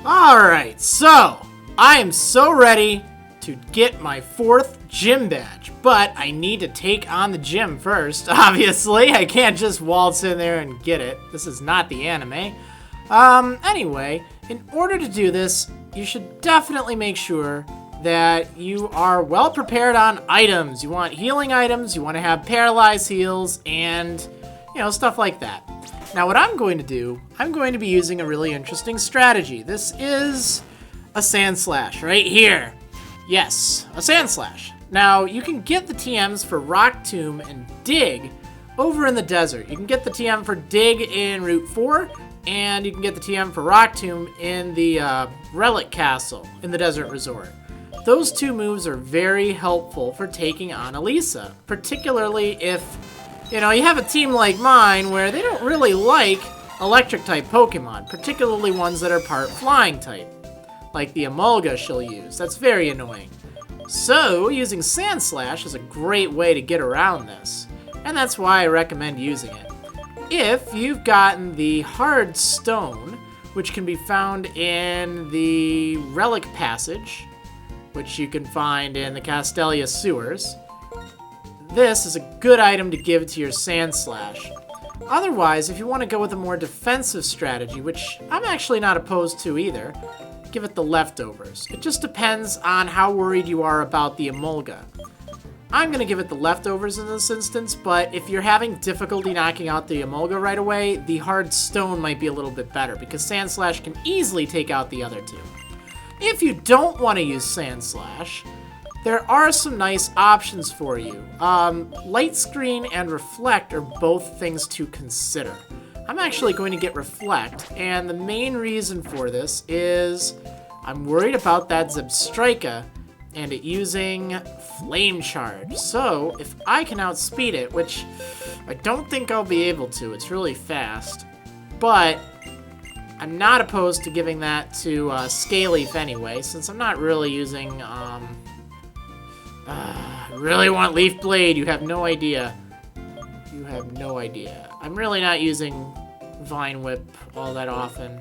Alright, so I am so ready to get my 4th gym badge, but I need to take on the gym first, obviously. I can't just waltz in there and get it. This is not the anime. Anyway, in order to do this, you should definitely make sure that you are well prepared on items. You want healing items, you want to have paralyzed heals, and, stuff like that. Now what I'm going to do, I'm going to be using a really interesting strategy. This is a Sand Slash right here. Yes, a Sand Slash. Now you can get the TMs for Rock Tomb and Dig over in the desert. You can get the TM for Dig in Route 4, and you can get the TM for Rock Tomb in the Relic Castle in the Desert Resort. Those two moves are very helpful for taking on Elesa, particularly if you have a team like mine where they don't really like electric-type Pokemon, particularly ones that are part flying-type, like the Emolga she'll use. That's very annoying. So, using Sand Slash is a great way to get around this, and that's why I recommend using it. If you've gotten the Hard Stone, which can be found in the Relic Passage, which you can find in the Castelia Sewers, this is a good item to give to your Sand Slash. Otherwise, if you want to go with a more defensive strategy, which I'm actually not opposed to either, give it the Leftovers. It just depends on how worried you are about the Emolga. I'm going to give it the Leftovers in this instance, but if you're having difficulty knocking out the Emolga right away, the Hard Stone might be a little bit better, because Sand Slash can easily take out the other two. If you don't want to use Sand Slash, there are some nice options for you. Light Screen and Reflect are both things to consider. I'm actually going to get Reflect, and the main reason for this is I'm worried about that Zebstrika and it using Flame Charge. So, if I can outspeed it, which I don't think I'll be able to, it's really fast, but I'm not opposed to giving that to Scaleaf anyway, since I'm not really using, I really want Leaf Blade, you have no idea. You have no idea. I'm really not using Vine Whip all that often.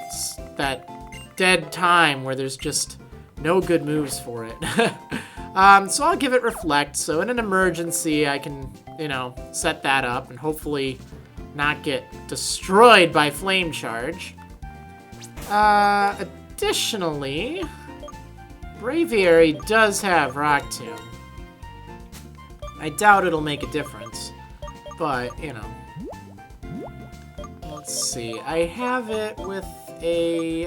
It's that dead time where there's just no good moves for it. So I'll give it Reflect, so in an emergency I can, set that up and hopefully not get destroyed by Flame Charge. Additionally, Braviary does have Rock Tomb. I doubt it'll make a difference, but, let's see. I have it with a...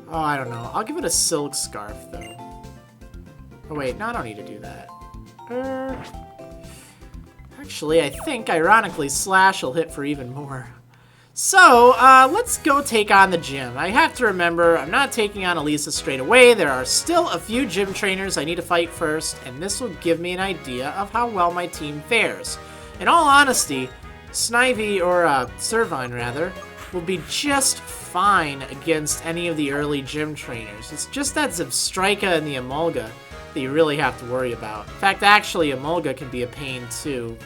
Oh, I don't know. I'll give it a Silk Scarf, though. Oh, wait. No, I don't need to do that. Actually, I think, ironically, Slash will hit for even more. So, let's go take on the gym. I have to remember, I'm not taking on Elesa straight away. There are still a few gym trainers I need to fight first, and this will give me an idea of how well my team fares. In all honesty, Snivy, or Servine rather, will be just fine against any of the early gym trainers. It's just that Zebstrika and the Emolga that you really have to worry about. In fact, actually, Emolga can be a pain too.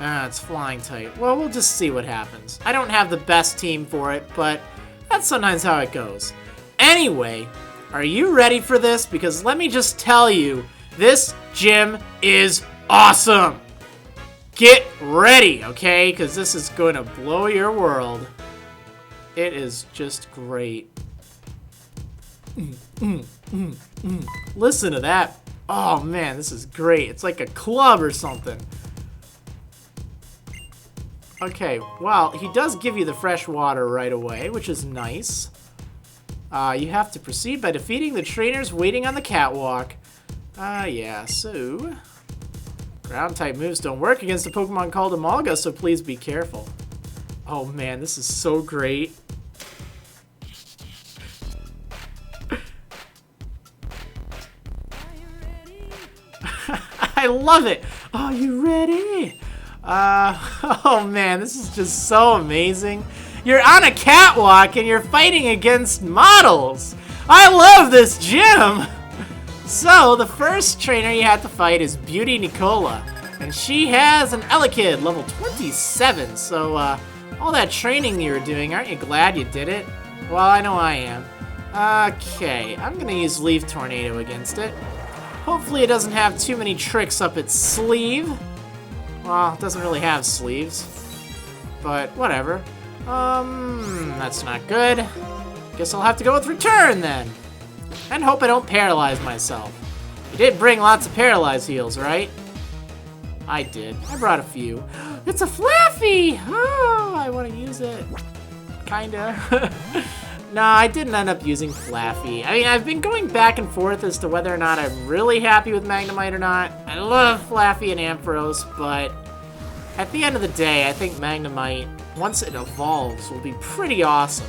It's flying type. Well, we'll just see what happens. I don't have the best team for it, but that's sometimes how it goes. Anyway, are you ready for this? Because let me just tell you, this gym is awesome! Get ready, okay? Because this is going to blow your world. It is just great. Listen to that. Oh man, this is great. It's like a club or something. Okay, well, he does give you the fresh water right away, which is nice. You have to proceed by defeating the trainers waiting on the catwalk. Yeah, so... Ground-type moves don't work against a Pokemon called Emolga, so please be careful. Oh man, this is so great. I love it! Are you ready? Oh man, this is just so amazing. You're on a catwalk and you're fighting against models! I love this gym! So, the first trainer you have to fight is Beauty Nicola. And she has an Elekid, level 27. So, all that training you were doing, aren't you glad you did it? Well, I know I am. Okay, I'm gonna use Leaf Tornado against it. Hopefully it doesn't have too many tricks up its sleeve. Well, it doesn't really have sleeves. But whatever. That's not good. Guess I'll have to go with Return then. And hope I don't paralyze myself. You did bring lots of paralyze heals, right? I did. I brought a few. It's a Flaaffy! Oh, I want to use it. Kinda. No, I didn't end up using Flaaffy. I mean, I've been going back and forth as to whether or not I'm really happy with Magnemite or not. I love Flaaffy and Ampharos, but at the end of the day, I think Magnemite, once it evolves, will be pretty awesome.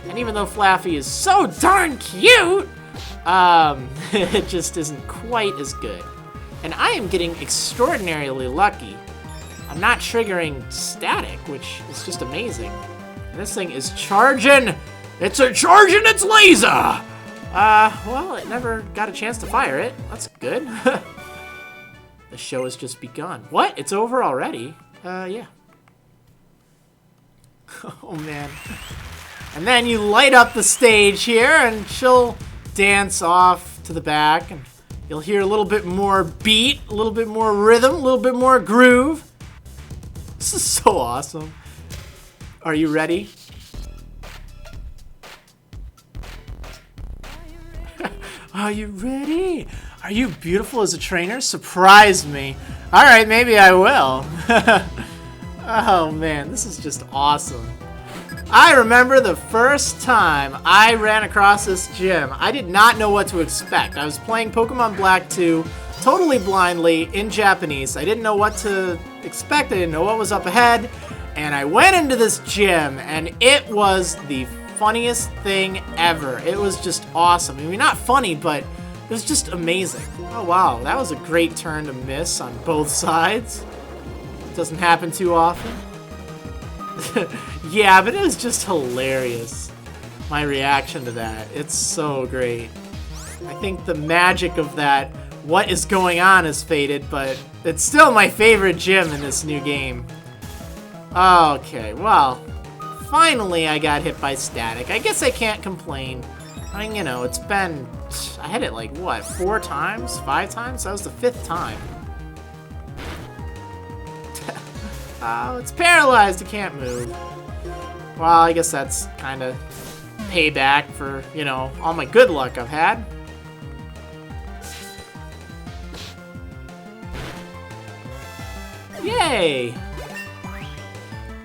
And even though Flaaffy is so darn cute, it just isn't quite as good. And I am getting extraordinarily lucky. I'm not triggering static, which is just amazing. And this thing is charging! It's a charging its laser! Well, it never got a chance to fire it. That's good. The show has just begun. What? It's over already? Yeah. Oh, man. And then you light up the stage here, and she'll dance off to the back, and you'll hear a little bit more beat, a little bit more rhythm, a little bit more groove. This is so awesome. Are you ready? Are you ready? Are you beautiful as a trainer? Surprise me. All right, maybe I will. Oh man, this is just awesome. I remember the first time I ran across this gym. I did not know what to expect. I was playing Pokemon Black 2 totally blindly in Japanese. I didn't know what to expect. I didn't know what was up ahead. And I went into this gym, and it was the funniest thing ever. It was just awesome. I mean, not funny, but it was just amazing. Oh, wow. That was a great turn to miss on both sides. Doesn't happen too often. Yeah, but it was just hilarious. My reaction to that. It's so great. I think the magic of that, what is going on, is faded, but it's still my favorite gym in this new game. Okay, well, finally I got hit by static. I guess I can't complain. I mean, you know, it's been... I hit it like, what, 4 times? 5 times? That was the 5th time. Oh, it's paralyzed. It can't move. Well, I guess that's kind of payback for, you know, all my good luck I've had. Yay!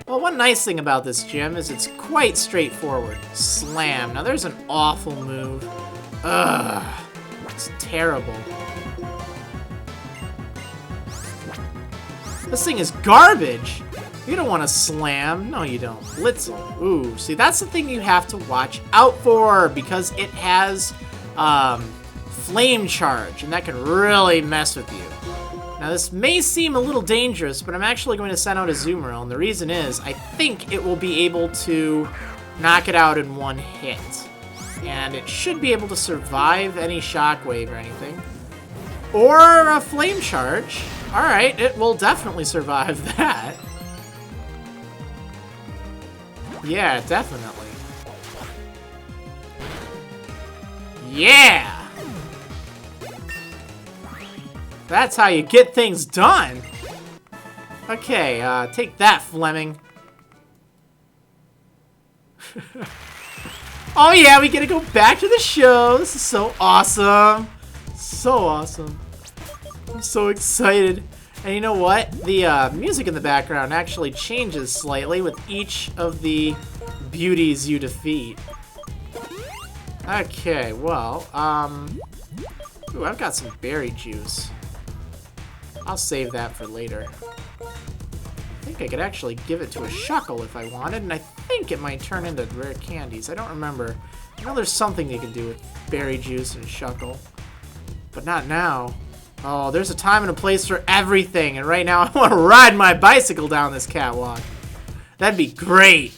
Well, one nice thing about this gym is it's quite straightforward. Slam. Now, there's an awful move. Ugh. It's terrible. This thing is garbage. You don't want to slam. No, you don't. Blitzel. Ooh, see, that's the thing you have to watch out for because it has flame charge, and that can really mess with you. Now, this may seem a little dangerous, but I'm actually going to send out a Azumarill, and the reason is I think it will be able to knock it out in one hit. And it should be able to survive any shockwave or anything. Or a flame charge. Alright, it will definitely survive that. Yeah, definitely. Yeah! That's how you get things done! Okay, take that, Fleming. Oh yeah, we get to go back to the show! This is so awesome! So awesome. I'm so excited. And you know what? The music in the background actually changes slightly with each of the beauties you defeat. Okay, well, ooh, I've got some berry juice. I'll save that for later. I think I could actually give it to a Shuckle if I wanted, and I think it might turn into rare candies. I don't remember. I know there's something you can do with berry juice and Shuckle, but not now. Oh, there's a time and a place for everything, and right now I want to ride my bicycle down this catwalk. That'd be great.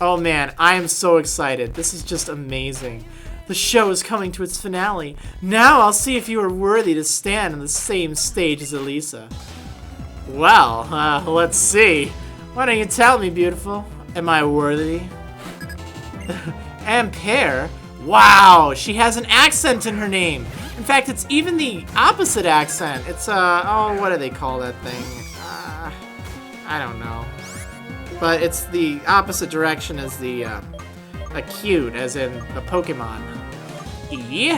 Oh man, I am so excited. This is just amazing. The show is coming to its finale. Now I'll see if you are worthy to stand on the same stage as Elesa. Well, let's see. Why don't you tell me, beautiful? Am I worthy? Ampere? Wow, she has an accent in her name. In fact, it's even the opposite accent. It's, oh, what do they call that thing? I don't know. But it's the opposite direction as the, acute, as in the Pokemon. E?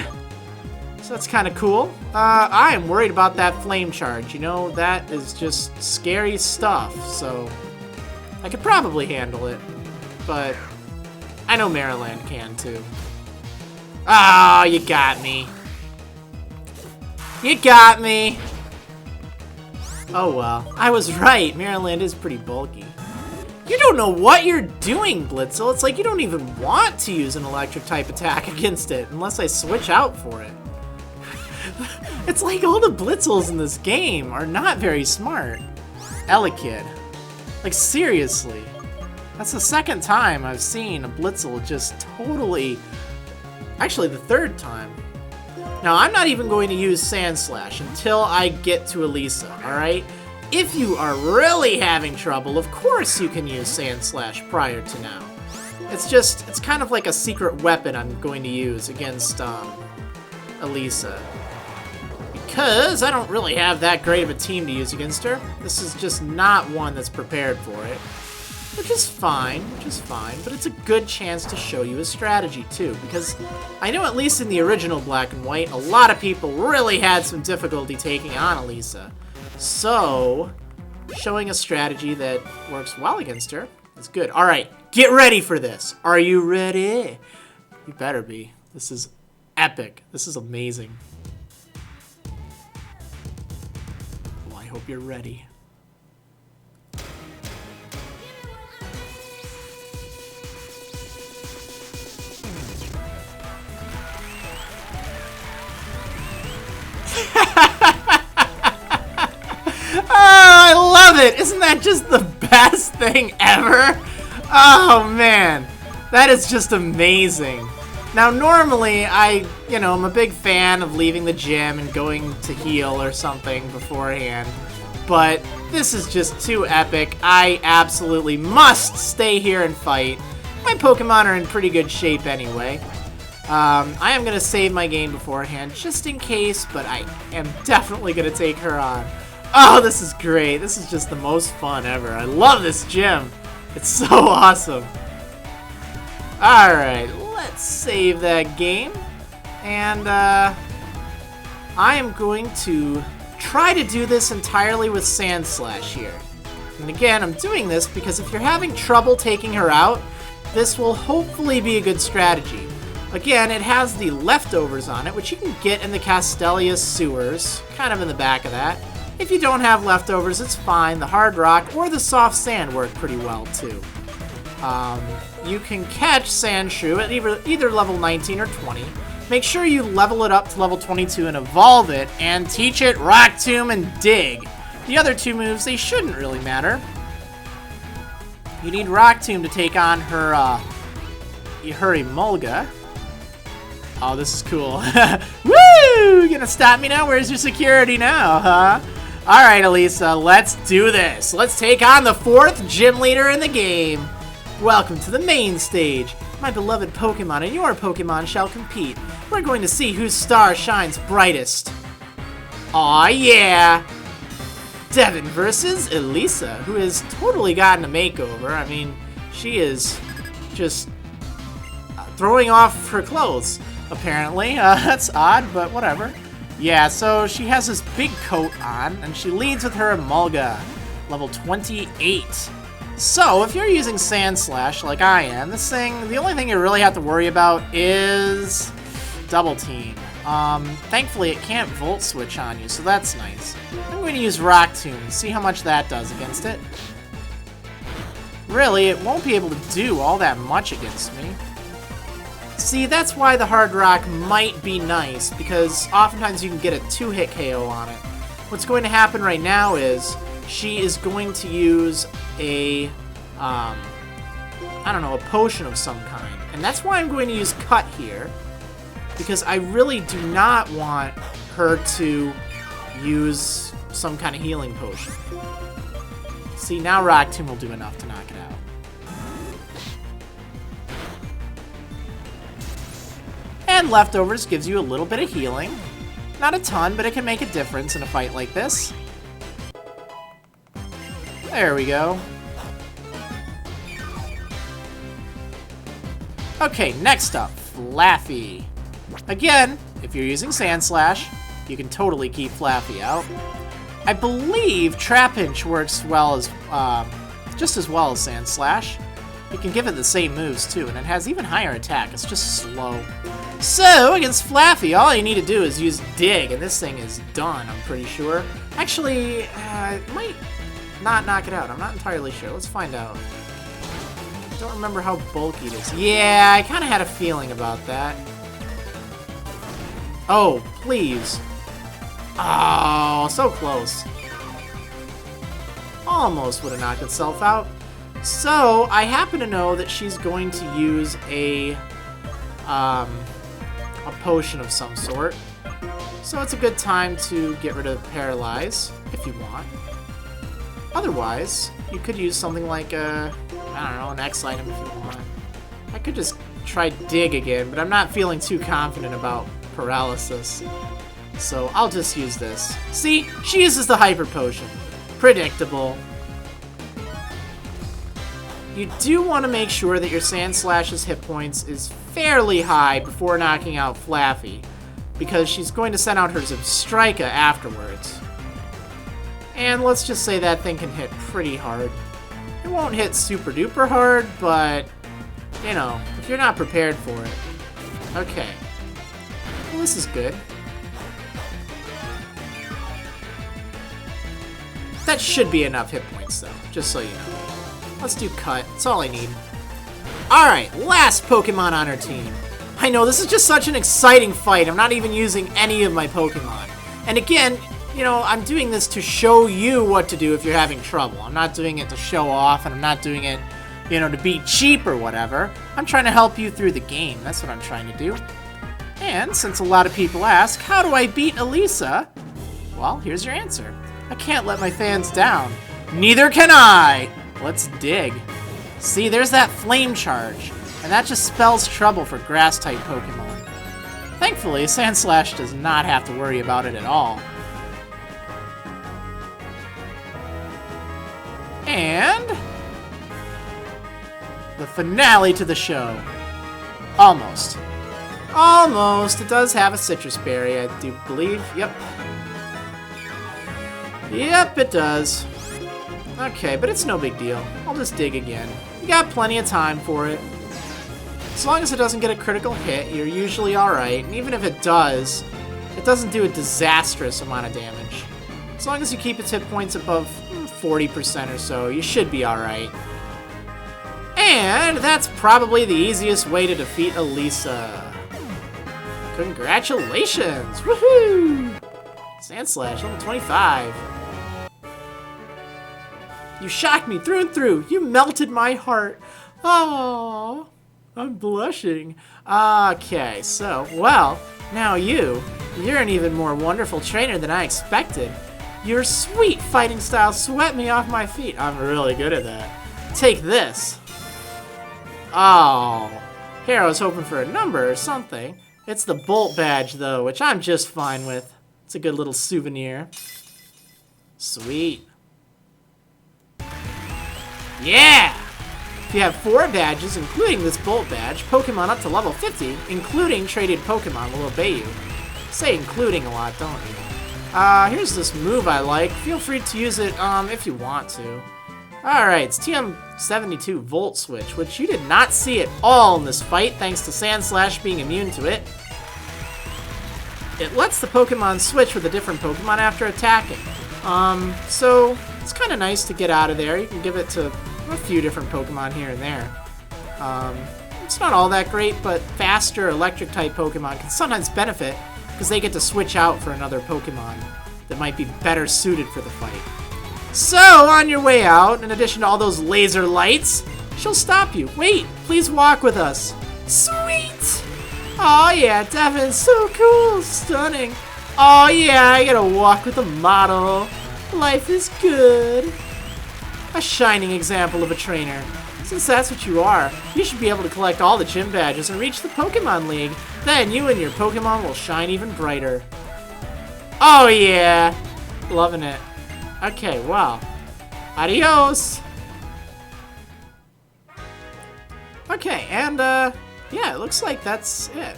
So that's kind of cool. I am worried about that flame charge. You know, that is just scary stuff, so I could probably handle it. But I know Marriland can, too. Oh, you got me. You got me. Oh, well. I was right. Marriland is pretty bulky. You don't know what you're doing, Blitzel. It's like you don't even want to use an electric type attack against it unless I switch out for it. It's like all the Blitzels in this game are not very smart. Elekid. Like, seriously. That's the second time I've seen a Blitzel just totally... Actually, the third time. Now, I'm not even going to use Sand Slash until I get to Elesa, alright? If you are really having trouble, of course you can use Sand Slash prior to now. It's kind of like a secret weapon I'm going to use against, Elesa. Because I don't really have that great of a team to use against her. This is just not one that's prepared for it. Which is fine, but it's a good chance to show you a strategy too, because I know at least in the original Black and White, a lot of people really had some difficulty taking on Elesa. So, showing a strategy that works well against her is good. Alright, get ready for this. Are you ready? You better be. This is epic. This is amazing. Well, I hope you're ready. Oh, I love it! Isn't that just the best thing ever? Oh, man. That is just amazing. Now, normally, I'm a big fan of leaving the gym and going to heal or something beforehand. But this is just too epic. I absolutely must stay here and fight. My Pokemon are in pretty good shape anyway. I am going to save my game beforehand just in case, but I am definitely going to take her on. Oh, this is great. This is just the most fun ever. I love this gym. It's so awesome. Alright, let's save that game. And I am going to try to do this entirely with Sand Slash here. And again, I'm doing this because if you're having trouble taking her out, this will hopefully be a good strategy. Again, it has the leftovers on it, which you can get in the Castelia sewers, kind of in the back of that. If you don't have leftovers, it's fine. The hard rock or the soft sand work pretty well, too. You can catch Sandshrew at either level 19 or 20. Make sure you level it up to level 22 and evolve it, and teach it Rock Tomb and Dig. The other two moves, they shouldn't really matter. You need Rock Tomb to take on her Emolga. Oh, this is cool. Woo! You gonna stop me now? Where's your security now, huh? Alright, Elesa, let's do this. Let's take on the 4th gym leader in the game. Welcome to the main stage. My beloved Pokemon and your Pokemon shall compete. We're going to see whose star shines brightest. Aw, yeah! Devin versus Elesa, who has totally gotten a makeover. I mean, she is just throwing off her clothes, apparently. That's odd, but whatever. Yeah, so she has this big coat on, and she leads with her Emolga, level 28. So, if you're using Sand Slash like I am, the only thing you really have to worry about is Double Team. Thankfully it can't Volt Switch on you, so that's nice. I'm going to use Rock Tomb and see how much that does against it. Really, it won't be able to do all that much against me. See, that's why the Hard Rock might be nice, because oftentimes you can get a 2-hit KO on it. What's going to happen right now is she is going to use a, I don't know, a potion of some kind. And that's why I'm going to use Cut here, because I really do not want her to use some kind of healing potion. See, now Rock Tomb will do enough to knock it out. And Leftovers gives you a little bit of healing. Not a ton, but it can make a difference in a fight like this. There we go. Okay, next up, Flaaffy. Again, if you're using Sand Slash, you can totally keep Flaaffy out. I believe Trapinch works well as, just as well as Sand Slash. You can give it the same moves too, and it has even higher attack. It's just slow. So, against Flaaffy, all you need to do is use Dig, and this thing is done, I'm pretty sure. Actually, it might not knock it out. I'm not entirely sure. Let's find out. I don't remember how bulky it is. Yeah, I kind of had a feeling about that. Oh, please. Oh, so close. Almost would have knocked itself out. So, I happen to know that she's going to use a potion of some sort. So it's a good time to get rid of Paralyze, if you want. Otherwise, you could use something like I don't know, an X item if you want. I could just try Dig again, but I'm not feeling too confident about Paralysis. So I'll just use this. See? She uses the Hyper Potion. Predictable. You do want to make sure that your Sand Slash's hit points is fairly high before knocking out Flaaffy, because she's going to send out her Zebstrika afterwards. And let's just say that thing can hit pretty hard. It won't hit super duper hard, but, you know, if you're not prepared for it. Okay. Well, this is good. That should be enough hit points, though, just so you know. Let's do Cut. That's all I need. Alright, last Pokemon on our team. I know, this is just such an exciting fight. I'm not even using any of my Pokemon. And again, you know, I'm doing this to show you what to do if you're having trouble. I'm not doing it to show off, and I'm not doing it, you know, to be cheap or whatever. I'm trying to help you through the game. That's what I'm trying to do. And since a lot of people ask, how do I beat Alisa? Well, here's your answer. I can't let my fans down. Neither can I! Let's dig. See, there's that Flame Charge, and that just spells trouble for Grass-type Pokemon. Thankfully, Sand Slash does not have to worry about it at all. And the finale to the show. Almost. Almost. It does have a Citrus Berry, I do believe. Yep. Yep, it does. Okay, but it's no big deal. I'll just dig again. You got plenty of time for it. As long as it doesn't get a critical hit, you're usually alright. And even if it does, it doesn't do a disastrous amount of damage. As long as you keep its hit points above 40% or so, you should be alright. And that's probably the easiest way to defeat Elesa. Congratulations! Woohoo! Sand Slash, level 25. You shocked me through and through. You melted my heart. Oh, I'm blushing. Okay, so, well, now you're an even more wonderful trainer than I expected. Your sweet fighting style swept me off my feet. I'm really good at that. Take this. Oh, here I was hoping for a number or something. It's the Bolt badge, though, which I'm just fine with. It's a good little souvenir. Sweet. Yeah! If you have 4 badges, including this Bolt badge, Pokemon up to level 50, including traded Pokemon, will obey you. Say including a lot, don't you? Here's this move I like. Feel free to use it, if you want to. Alright, it's TM72 Volt Switch, which you did not see at all in this fight, thanks to Sand Slash being immune to it. It lets the Pokemon switch with a different Pokemon after attacking. So it's kind of nice to get out of there. You can give it to a few different Pokemon here and there. It's not all that great, but faster electric-type Pokemon can sometimes benefit because they get to switch out for another Pokemon that might be better suited for the fight. So, on your way out, in addition to all those laser lights, she'll stop you. Wait, please walk with us. Sweet! Oh yeah, Devin's so cool, stunning. Oh yeah, I gotta walk with a model. Life is good. A shining example of a trainer. Since that's what you are, you should be able to collect all the gym badges and reach the Pokemon League. Then you and your Pokemon will shine even brighter. Oh yeah! Loving it. Okay, well. Adios! Okay, and yeah, it looks like that's it.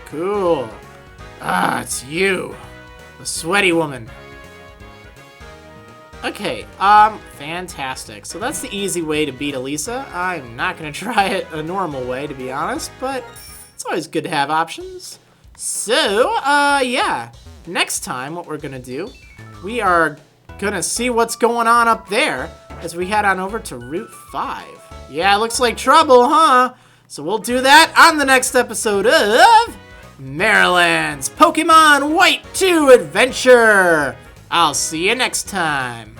Cool. Ah, it's you. The sweaty woman. Okay, fantastic. So that's the easy way to beat Elesa. I'm not gonna try it a normal way, to be honest, but it's always good to have options. So, yeah. Next time, what we're gonna do, we are gonna see what's going on up there as we head on over to Route 5. Yeah, it looks like trouble, huh? So we'll do that on the next episode of Marriland's Pokemon White 2 Adventure. I'll see you next time.